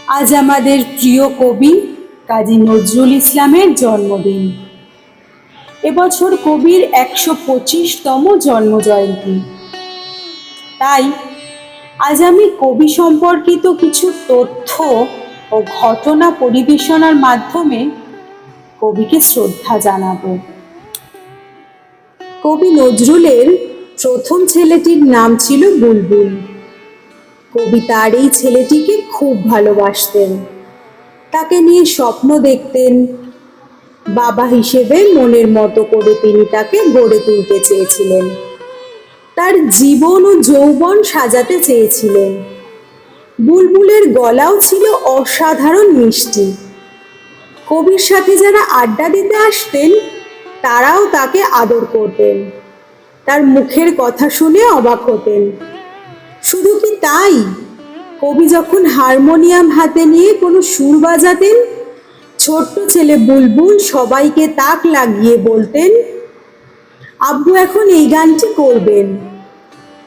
আজ আমাদের প্রিয় কবি কাজী নজরুল ইসলামের জন্মদিন। এবছর কবির ১২৫তম জন্মজয়ন্তী। তাই আজ আমি কবি সম্পর্কিত কিছু তথ্য ও ঘটনা পরিবেশনার মাধ্যমে কবিকে শ্রদ্ধা জানাবো। কবি নজরুলের প্রথম ছেলেটির নাম ছিল বুলবুল। কবি তার এই ছেলেটিকে খুব ভালোবাসতেন, তাকে নিয়ে স্বপ্ন দেখতেন। বাবা হিসেবে মনের মতো করে তিনি তাকে গড়ে তুলতে চেয়েছিলেন, তার জীবন ও যৌবন সাজাতে চেয়েছিলেন। বুলবুলের গলাও ছিল অসাধারণ মিষ্টি। কবির সাথে যারা আড্ডা দিতে আসতেন তারাও তাকে আদর করতেন, তার মুখের কথা শুনে অবাক হতেন। শুধু কি তাই, কবি যখন হারমোনিয়াম হাতে নিয়ে কোনো সুর বাজাতেন, ছোট্ট ছেলে বুলবুল সবাইকে তাক লাগিয়ে বলতেন, আব্বু এখন এই গানটি করবেন,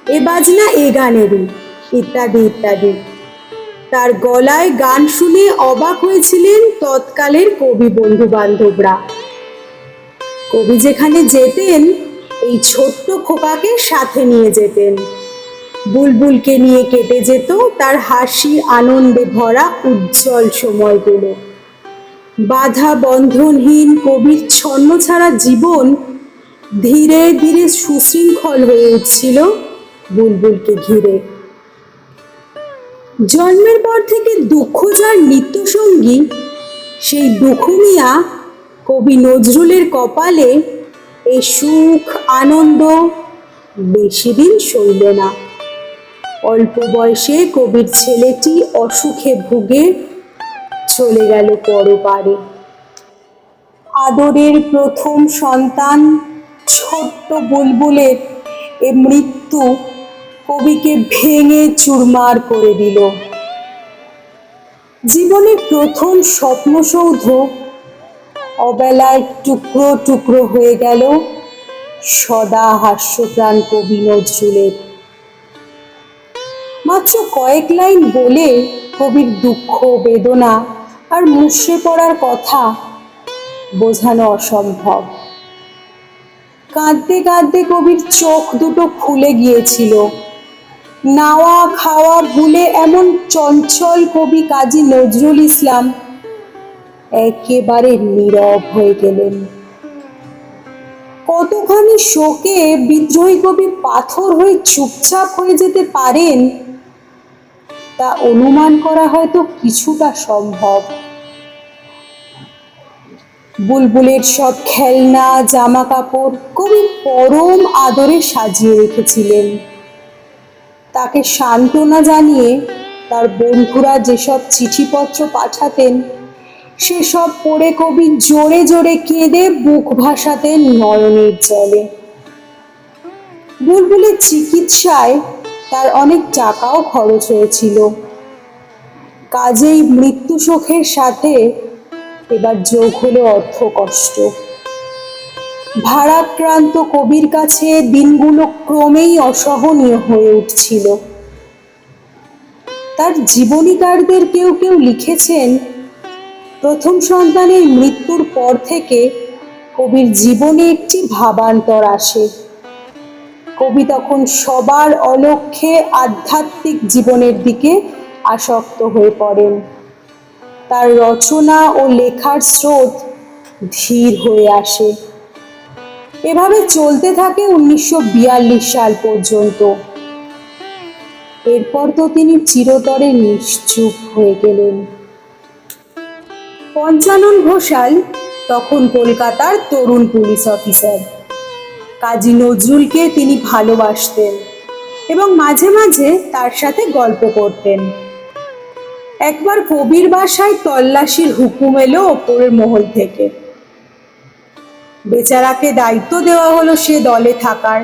এ বাজনা এ গানেরই, ইত্যাদি ইত্যাদি। তার গলায় গান শুনে অবাক হয়েছিলেন তৎকালের কবি বন্ধু বান্ধবরা। কবি যেখানে যেতেন এই ছোট্ট খোকাকে সাথে নিয়ে যেতেন। বুলবুলকে নিয়ে কেটে যেত তার হাসি আনন্দে ভরা উজ্জ্বল সময়গুলো। বাধা বন্ধনহীন কবির ছন্নছাড়া জীবন ধীরে ধীরে সুশৃঙ্খল হয়ে উঠছিল বুলবুলকে ঘিরে। জন্মের পর থেকে দুঃখ যার নিত্যসঙ্গী, সেই দুখুমিয়া কবি নজরুলের কপালে এ সুখ আনন্দ বেশি দিন সইল না। অল্প বয়সে কবির ছেলেটি অসুখে ভুগে চলে গেল পরপারে। আদরের প্রথম সন্তান ছোট্ট বুলবুলের এ মৃত্যু কবিকে ভেঙে চুরমার করে দিল। জীবনের প্রথম স্বপ্নসৌধ অবেলায় টুকরো টুকরো হয়ে গেল সদা হাস্যপ্রাণ কবি নজরুলের। মাত্র কয়েক লাইন বলে কবির দুঃখ বেদনা আর মুষড়ে পড়ার কথা বোঝানো অসম্ভব। কাঁদতে কাঁদতে কবির চোখ দুটো খুলে গিয়েছিল। নাওয়া খাওয়া ভুলে এমন চঞ্চল কবি কাজী নজরুল ইসলাম একেবারে নীরব হয়ে গেলেন। কতখানি শোকে বিদ্রোহী কবি পাথর হয়ে চুপচাপ হয়ে যেতে পারেন তা অনুমান করা হয়তো কিছুটা সম্ভব। বুলবুলের সব খেলনা জামা কাপড় কবি পরম আদরে সাজিয়ে রেখেছিলেন। তাকে সান্ত্বনা জানিয়ে তার বন্ধুরা যেসব চিঠিপত্র পাঠাতেন সেসব পড়ে কবি জোরে জোরে কেঁদে বুক ভাসাতেন নয়নের জলে। বুলবুলের চিকিৎসায় তার অনেক টাকাও খরচ হয়েছিল। কাজেই মৃত্যু শোকের সাথে এবার যোগ হলো অর্থ কষ্ট। ভারাক্রান্ত কবির কাছে দিনগুলো ক্রমেই অসহনীয় হয়ে উঠছিল। তার জীবনীকারদের কেউ কেউ লিখেছেন, প্রথম সন্তানের মৃত্যুর পর থেকে কবির জীবনে একটি ভাবান্তর আসে। কবি তখন সবার অলক্ষ্যে আধ্যাত্মিক জীবনের দিকে আসক্ত হয়ে পড়েন। তার রচনা ও লেখার স্রোত ধীর হয়ে আসে। এভাবে চলতে থাকে ১৯৪২ সাল পর্যন্ত। এরপর তো তিনি চিরতরে নিশ্চুপ হয়ে গেলেন। পঞ্চানন ঘোষাল তখন কলকাতার তরুণ পুলিশ অফিসার। কাজী নজরুলকে তিনি ভালোবাসতেন এবং মাঝে মাঝে তার সাথে গল্প করতেন। একবার কবির বাসায় তল্লাশির হুকুম এলো ওপরের মহল থেকে। বেচারাকে দায়িত্ব দেওয়া হলো সে দলে থাকার।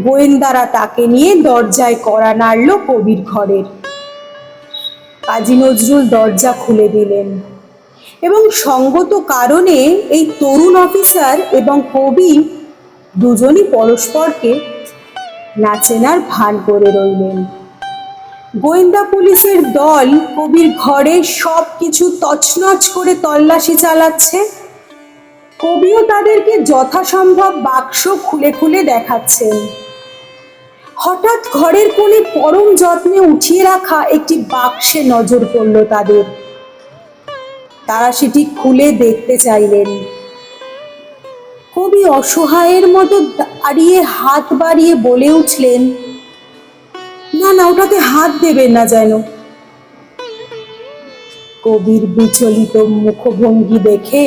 গোয়েন্দারা তাকে নিয়ে দরজায় কড়া নাড়ল কবির ঘরের। কাজী নজরুল দরজা খুলে দিলেন এবং সঙ্গত কারণে এই তরুণ অফিসার এবং কবি দুজনই পরস্পরকে না চেনার ভান করে রইলেন। গোয়েন্দা পুলিশের দল কবির ঘরে সব কিছু তছনছ করে তল্লাশি চালাচ্ছে। কবিও তাদেরকে যথাসম্ভব বাক্স খুলে খুলে দেখাচ্ছেন। হঠাৎ ঘরের কোণে পরম যত্নে উঠিয়ে রাখা একটি বাক্সে নজর পড়ল তাদের। তারা সেটি খুলে দেখতে চাইলেন। কবি অসহায়ের মতো দাঁড়িয়ে হাত বাড়িয়ে বলে উঠলেন, না না, ওটাতে হাত দেবেন না যেন। কবির বিচলিত মুখভঙ্গি দেখে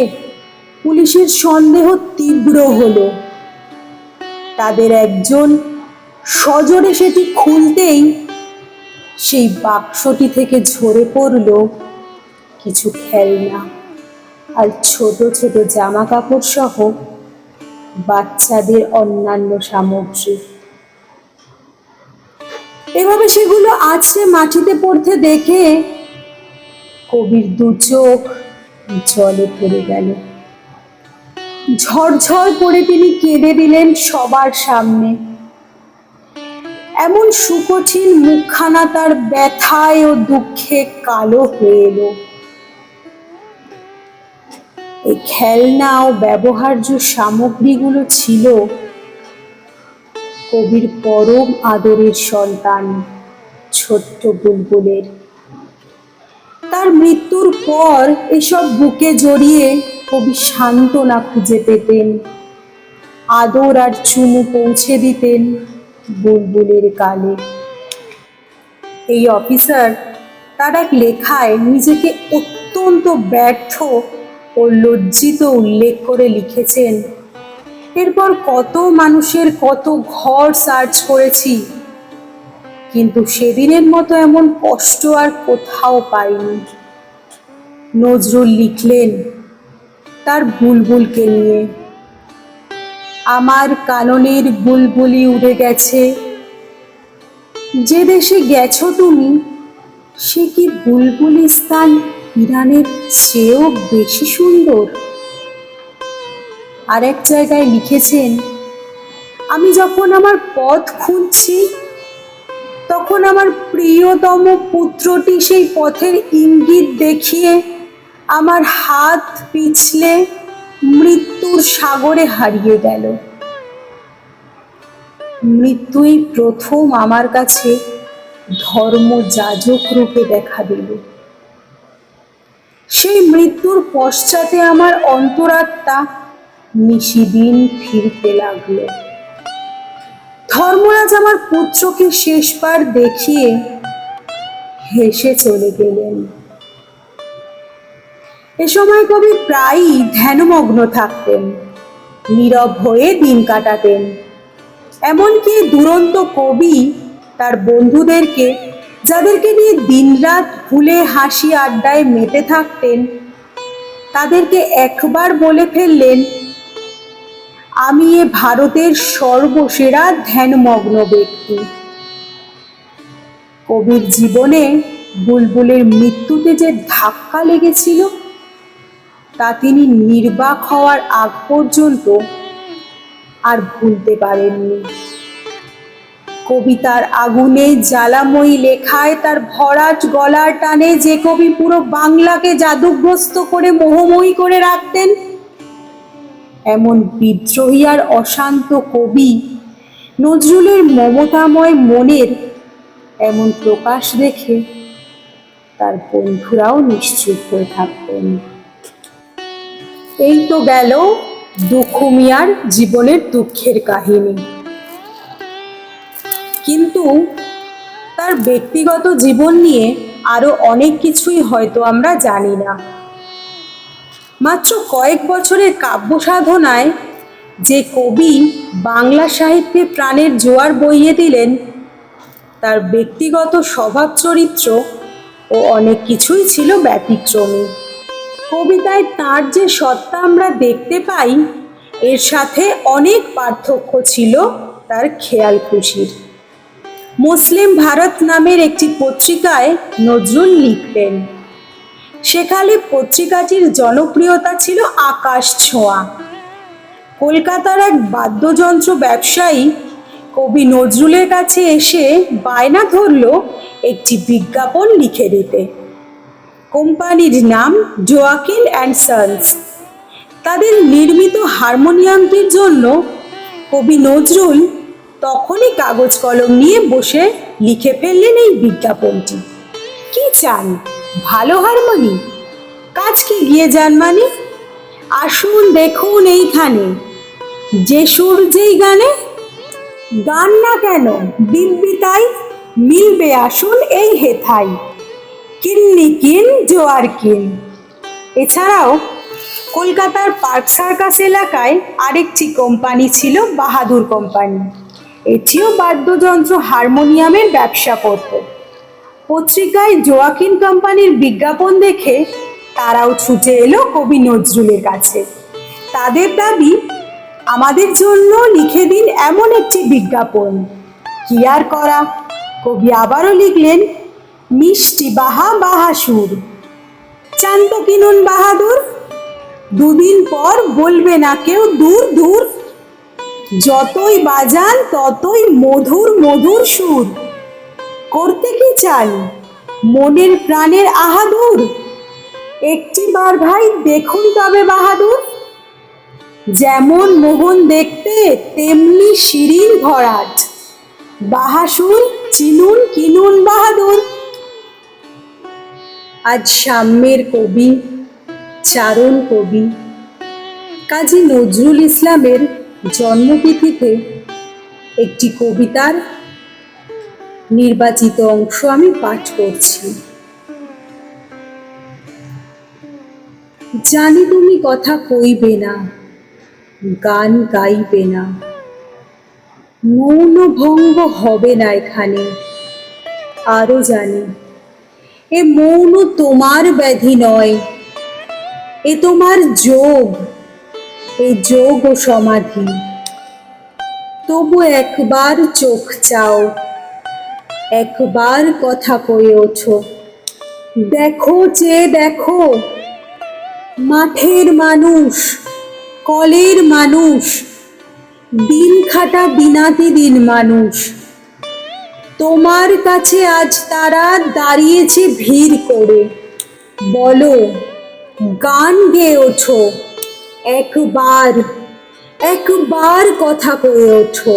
পুলিশের সন্দেহ তীব্র হলো। তাদের একজন সজোরে সেটি খুলতেই সেই বাক্সটি থেকে ঝরে পড়ল কিছু খেলনা আর ছোট ছোট জামা কাপড় সহ বাচ্চাদের অন্যান্য সামগ্রী। এভাবে সেগুলো আছড়ে মাটিতে পড়তে দেখে কবির দু চোখ জলে পড়ে গেল। ঝরঝর করে তিনি কেঁদে দিলেন সবার সামনে। এমন সুকঠিন মুখখানা তার ব্যথায় ও দুঃখে কালো হয়ে এলো। এই খেলনা ও ব্যবহার্য সামগ্রীগুলো ছিল কবির পরম আদরের সন্তান ছোট্ট বুলবুলের। তার মৃত্যুর পর এসব বুকে জড়িয়ে কবি সান্ত্বনা খুঁজে পেতেন, আদর আর চুমু পৌঁছে দিতেন বুলবুলের গালে। এই অফিসার তার এক লেখায় নিজেকে অত্যন্ত ব্যর্থ ও লজ্জিত উল্লেখ করে লিখেছেন, এরপর কত মানুষের কত ঘর সার্চ করেছি, কিন্তু সেদিনের মতো এমন কষ্ট আর কোথাও পাইনি। নজরুল লিখলেন তার বুলবুলকে নিয়ে, আমার কাননের বুলবুলি উড়ে গেছে, যে দেশে গেছো তুমি সে কি বুলবুলিস্তান ইরানের চেয়েও বেশি সুন্দর। আর এক জায়গায় লিখেছেন, আমি যখন আমার পথ খুঁজছি তখন আমার প্রিয়তম পুত্রটি সেই পথের ইঙ্গিত দেখিয়ে আমার হাত পিছলে মৃত্যুর সাগরে হারিয়ে গেল। মৃত্যুই প্রথম আমার কাছে ধর্মযাজক রূপে দেখা দিল। সেই মৃত্যুর পশ্চাতে আমার অন্তরাত্মা নিশিদিন ফিরতে লাগলো। ধর্মরাজ আমার পুত্রকে শেষবার দেখিয়ে হেসে চলে গেলেন। এ সময় কবি প্রায়ই ধ্যানমগ্ন থাকতেন, নীরব হয়ে দিন কাটাতেন। এমনকি দুরন্ত কবি তার বন্ধুদেরকে, যাদেরকে নিয়ে দিনরাত ভুলে হাসি আড্ডায় মেতে থাকতেন, তাদেরকে একবার বলে ফেললেন, আমি এ ভারতের সর্বসেরা ধ্যানমগ্ন ব্যক্তি। কবির জীবনে বুলবুলের মৃত্যুতে যে ধাক্কা লেগেছিল তা তিনি নির্বাক হওয়ার আগ পর্যন্ত আর ভুলতে পারেননি। কবিতার আগুনে জ্বালাময়ী লেখায় তার ভরাট গলার টানে যে কবি পুরো বাংলাকে জাদুগ্রস্ত করে মোহময়ী করে রাখতেন, এমন বিদ্রোহী আর অশান্ত কবি নজরুলের মমতাময় মনের এমন প্রকাশ দেখে তার বন্ধুরাও নিশ্চুপ হয়ে থাকতেন। এই তো গেল দুখু মিয়ার জীবনের দুঃখের কাহিনী। কিন্তু তার ব্যক্তিগত জীবন নিয়ে আরো অনেক কিছুই হয়তো আমরা জানি না। মাত্র কয়েক বছরের কাব্য সাধনায় যে কবি বাংলা সাহিত্যে প্রাণের জোয়ার বইয়ে দিলেন, তার ব্যক্তিগত স্বভাব চরিত্র ও অনেক কিছুই ছিল ব্যতিক্রমী। কবিতায় তার যে সত্তা আমরা দেখতে পাই, এর সাথে অনেক পার্থক্য ছিল তার খেয়াল খুশির। মুসলিম ভারত নামের একটি পত্রিকায় নজরুল লিখতেন। সেখানে পত্রিকাটির জনপ্রিয়তা ছিল আকাশ ছোঁয়া। কলকাতার এক বাদ্যযন্ত্র ব্যবসায়ী কবি নজরুলের কাছে এসে বায়না ধরল একটি বিজ্ঞাপন লিখে দিতে। কোম্পানির নাম জোয়াকিন অ্যান্ড সন্স। তাদের নির্মিত হারমোনিয়ামটির জন্য কবি নজরুল তখনই কাগজ কলম নিয়ে বসে লিখে ফেললেন এই বিজ্ঞাপনটি। কি চান? ভালো হারমোনি? কাজকে গিয়ে যান মানে? আসুন দেখুন এইখানে, যে সুর যেই গানে, গান না কেন দিব্যি তাই, মিলবে আসুন এই হেথাই, কিন্নি কিন জোয়ার কিন। এছাড়াও কলকাতার পার্ক সার্কাস এলাকায় আরেকটি কোম্পানি ছিল বাহাদুর কোম্পানি। এটিও বাদ্যযন্ত্র হারমোনিয়ামের ব্যবসা করত। পত্রিকায় জোয়াকিন কোম্পানির বিজ্ঞাপন দেখে তারাও ছুটে এলো কবি নজরুলের কাছে। তাদের দাবি, আমাদের জন্য লিখে দিন এমন একটি বিজ্ঞাপন। কি আর করা, কবি আবারও লিখলেন, মিষ্টি বাহা বাহা সুর, চান তো কিনুন বাহাদুর, দুদিন পর বলবে না কেউ দূর দূর, যতই বাজান ততই মধুর মধুর সুর, করতে কি চান মনের প্রাণের আহাদুর, একটি বার ভাই দেখুন তবে বাহাদুর, যেমন মোহন দেখতে তেমনি শিরিন ভরাট, বাহাসুর চিনুন কিনুন বাহাদুর। আজ সাম্যের কবি, চারণ কবি কাজী নজরুল ইসলামের জন্মতিথিতে একটি কবিতার নির্বাচিত অংশ আমি পাঠ করছি। জানি তুমি কথা কইবে না, গান গাইবে না, মৌন ভঙ্গ হবে না এখানে, আরো জানি এ মৌন তোমার ব্যাধি নয়, এ তোমার যোগ, এ যোগ ও সমাধি। তবু একবার চোখ চাও, একবার কথা কয়ে ওঠো, দেখো চেয়ে দেখো, মাঠের মানুষ, কলের মানুষ, দিন খাটা দিনাতি দিন মানুষ, তোমার কাছে আজ তারা দাঁড়িয়েছে ভিড় করে। বলো, গান গেয়ে ওঠো, একবার একবার কথা কয়ে ওঠো।